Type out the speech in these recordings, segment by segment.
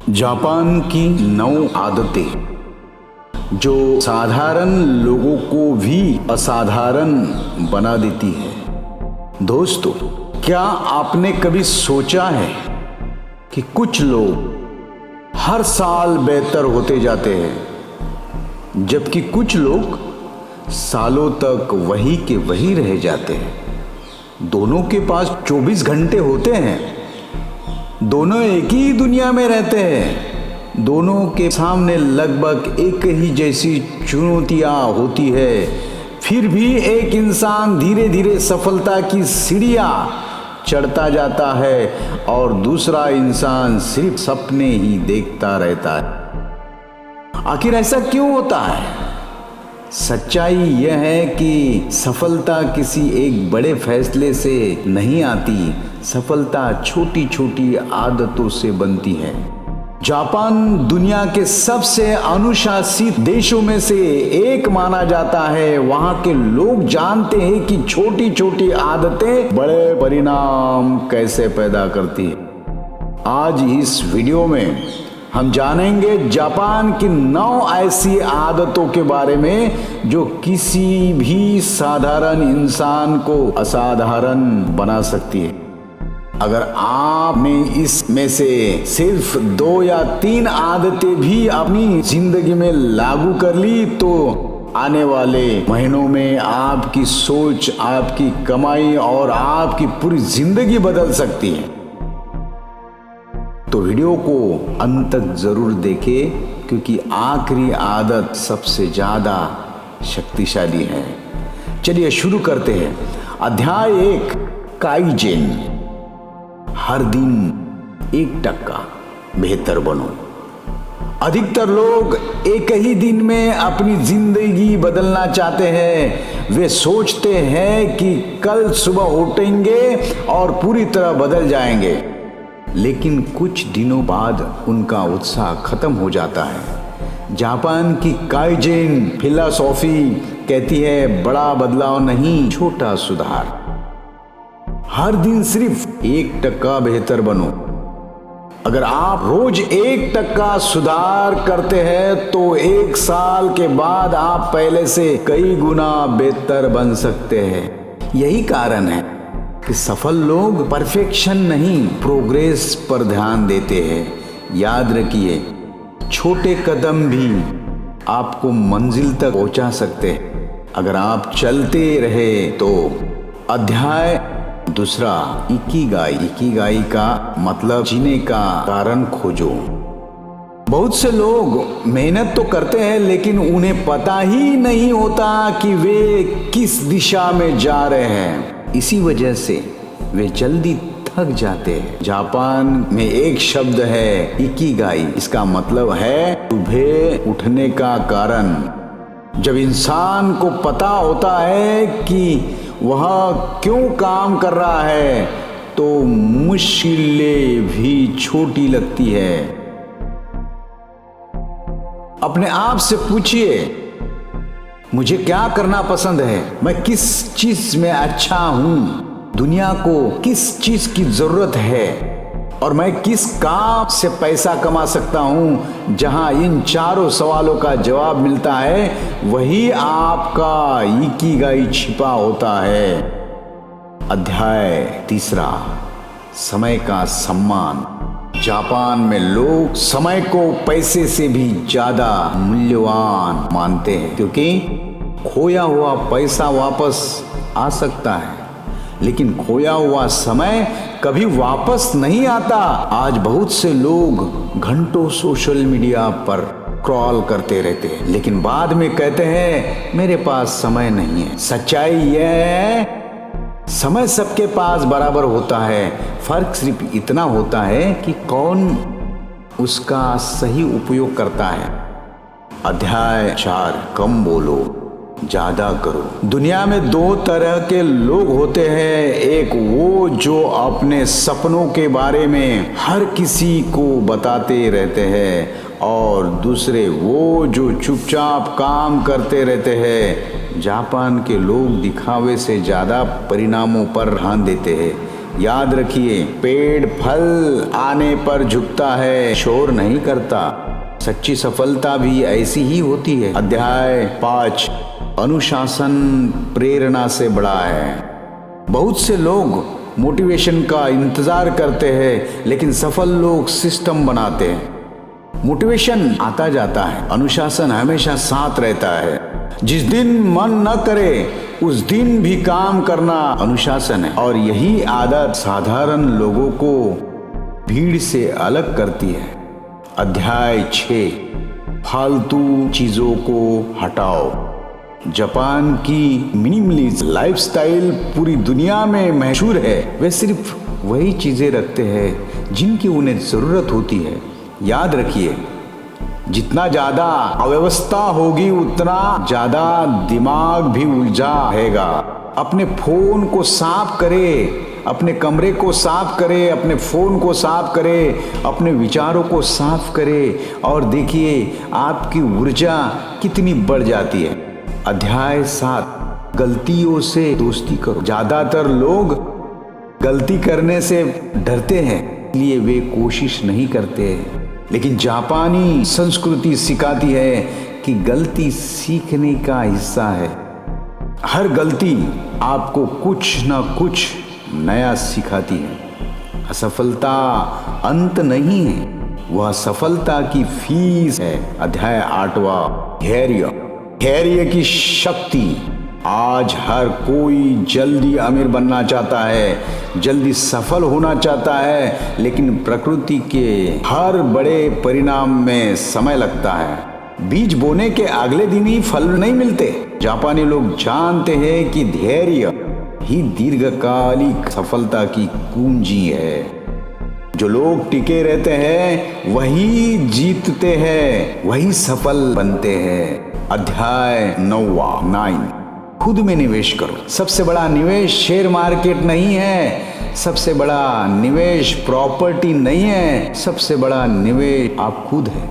Japan की 9 आदतें जो साधारण लोगों को भी असाधारण बना देती है। दोस्तों, क्या आपने कभी सोचा है कि कुछ लोग हर साल बेहतर होते जाते हैं, जबकि कुछ लोग सालों तक वही के वही रह जाते हैं। दोनों के पास 24 घंटे होते हैं, दोनों एक ही दुनिया में रहते हैं, दोनों के सामने लगभग एक ही जैसी चुनौतियां होती है, फिर भी एक इंसान धीरे धीरे सफलता की सीढ़ियां चढ़ता जाता है और दूसरा इंसान सिर्फ सपने ही देखता रहता है। आखिर ऐसा क्यों होता है? सच्चाई यह है कि सफलता किसी एक बड़े फैसले से नहीं आती, सफलता छोटी छोटी आदतों से बनती है। जापान दुनिया के सबसे अनुशासित देशों में से एक माना जाता है। वहां के लोग जानते हैं कि छोटी छोटी आदतें बड़े परिणाम कैसे पैदा करती है। आज इस वीडियो में हम जानेंगे जापान की 9 ऐसी आदतों के बारे में जो किसी भी साधारण इंसान को असाधारण बना सकती है। अगर आपने इसमें से सिर्फ 2 या 3 आदतें भी अपनी जिंदगी में लागू कर ली तो आने वाले महीनों में आपकी सोच, आपकी कमाई और आपकी पूरी जिंदगी बदल सकती है। तो वीडियो को अंत तक जरूर देखें, क्योंकि आखिरी आदत सबसे ज्यादा शक्तिशाली है। चलिए शुरू करते हैं। अध्याय 1, काइजेन। हर दिन 1% बेहतर बनो। अधिकतर लोग एक ही दिन में अपनी जिंदगी बदलना चाहते हैं। वे सोचते हैं कि कल सुबह उठेंगे और पूरी तरह बदल जाएंगे, लेकिन कुछ दिनों बाद उनका उत्साह खत्म हो जाता है। जापान की काइजेन फिलॉसफी कहती है, बड़ा बदलाव नहीं, छोटा सुधार। हर दिन सिर्फ 1% बेहतर बनो। अगर आप रोज 1% सुधार करते हैं तो 1 साल के बाद आप पहले से कई गुना बेहतर बन सकते हैं। यही कारण है कि सफल लोग परफेक्शन नहीं, प्रोग्रेस पर ध्यान देते हैं। याद रखिए, छोटे कदम भी आपको मंजिल तक पहुंचा सकते हैं अगर आप चलते रहे तो। अध्याय 2, इकिगाई। इकिगाई का मतलब जीने का कारण खोजो। बहुत से लोग मेहनत तो करते हैं, लेकिन उन्हें पता ही नहीं होता कि वे किस दिशा में जा रहे हैं। इसी वजह से वे जल्दी थक जाते हैं। जापान में एक शब्द है, इकिगाई। इसका मतलब है सुबह उठने का कारण। जब इंसान को पता होता है कि वह क्यों काम कर रहा है तो मुश्किलें भी छोटी लगती है। अपने आप से पूछिए, मुझे क्या करना पसंद है? मैं किस चीज में अच्छा हूं? दुनिया को किस चीज की जरूरत है? और मैं किस काम से पैसा कमा सकता हूं? जहां इन चारों सवालों का जवाब मिलता है, वही आपका इकिगाई छिपा होता है। अध्याय 3, समय का सम्मान। जापान में लोग समय को पैसे से भी ज्यादा मूल्यवान मानते हैं, क्योंकि खोया हुआ पैसा वापस आ सकता है, लेकिन खोया हुआ समय कभी वापस नहीं आता। आज बहुत से लोग घंटों सोशल मीडिया पर स्क्रॉल करते रहते हैं, लेकिन बाद में कहते हैं मेरे पास समय नहीं है। सच्चाई यह है, समय सबके पास बराबर होता है। फर्क सिर्फ इतना होता है कि कौन उसका सही उपयोग करता है। अध्याय 4, कम बोलो, ज्यादा करो। दुनिया में 2 तरह के लोग होते हैं। एक वो जो अपने सपनों के बारे में हर किसी को बताते रहते हैं, और दूसरे वो जो चुपचाप काम करते रहते हैं। जापान के लोग दिखावे से ज्यादा परिणामों पर ध्यान देते हैं। याद रखिए, पेड़ फल आने पर झुकता है, शोर नहीं करता। सच्ची सफलता भी ऐसी ही होती है। अध्याय 5, अनुशासन प्रेरणा से बड़ा है। बहुत से लोग मोटिवेशन का इंतजार करते हैं, लेकिन सफल लोग सिस्टम बनाते हैं। मोटिवेशन आता जाता है, अनुशासन हमेशा साथ रहता है। जिस दिन मन न करे उस दिन भी काम करना अनुशासन है, और यही आदत साधारण लोगों को भीड़ से अलग करती है। अध्याय 6, फालतू चीजों को हटाओ। जापान की मिनिमलिस्ट लाइफस्टाइल पूरी दुनिया में मशहूर है। वे सिर्फ वही चीजें रखते हैं जिनकी उन्हें जरूरत होती है। याद रखिए, जितना ज्यादा अव्यवस्था होगी उतना ज्यादा दिमाग भी उलझा रहेगा। अपने फोन को साफ करें, अपने कमरे को साफ करें, अपने फोन को साफ करें, अपने विचारों को साफ करें, और देखिए आपकी ऊर्जा कितनी बढ़ जाती है। अध्याय 7, गलतियों से दोस्ती करो। ज्यादातर लोग गलती करने से डरते हैं, इसलिए वे कोशिश नहीं करते। लेकिन जापानी संस्कृति सिखाती है कि गलती सीखने का हिस्सा है। हर गलती आपको कुछ न कुछ नया सिखाती है। असफलता अंत नहीं है, वह सफलता की फीस है। अध्याय 8वां, धैर्य की शक्ति। आज हर कोई जल्दी अमीर बनना चाहता है, जल्दी सफल होना चाहता है, लेकिन प्रकृति के हर बड़े परिणाम में समय लगता है। बीज बोने के अगले दिन ही फल नहीं मिलते। जापानी लोग जानते हैं कि धैर्य ही दीर्घकालिक सफलता की कुंजी है। जो लोग टिके रहते हैं वही जीतते हैं, वही सफल बनते हैं। अध्याय 9, खुद में निवेश करो। सबसे बड़ा निवेश शेयर मार्केट नहीं है, सबसे बड़ा निवेश प्रॉपर्टी नहीं है, सबसे बड़ा निवेश आप खुद है।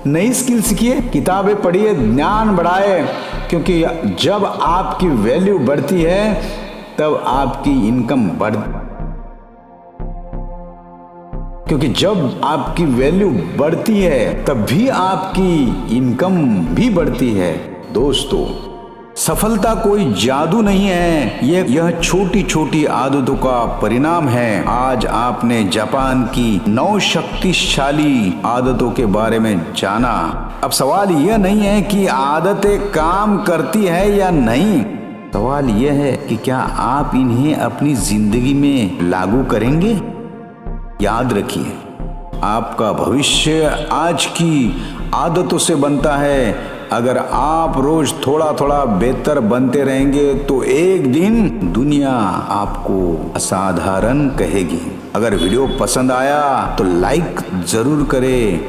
नई स्किल सीखिए, किताबें पढ़िए, ज्ञान बढ़ाए, क्योंकि जब आपकी वैल्यू बढ़ती है तब आपकी इनकम क्योंकि जब आपकी वैल्यू बढ़ती है तब भी आपकी इनकम भी बढ़ती है। दोस्तों, सफलता कोई जादू नहीं है, यह छोटी छोटी आदतों का परिणाम है। आज आपने जापान की 9 शक्तिशाली आदतों के बारे में जाना। अब सवाल यह नहीं है कि आदतें काम करती है या नहीं, सवाल यह है कि क्या आप इन्हें अपनी जिंदगी में लागू करेंगे। याद रखिए, आपका भविष्य आज की आदतों से बनता है। अगर आप रोज थोड़ा थोड़ा बेहतर बनते रहेंगे तो एक दिन दुनिया आपको असाधारण कहेगी। अगर वीडियो पसंद आया तो लाइक जरूर करें,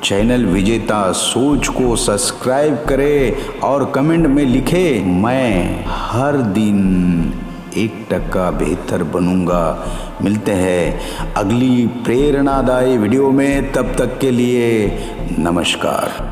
चैनल विजेता सोच को सब्सक्राइब करें और कमेंट में लिखे, मैं हर दिन 1% बेहतर बनूंगा। मिलते हैं अगली प्रेरणादायी वीडियो में, तब तक के लिए नमस्कार।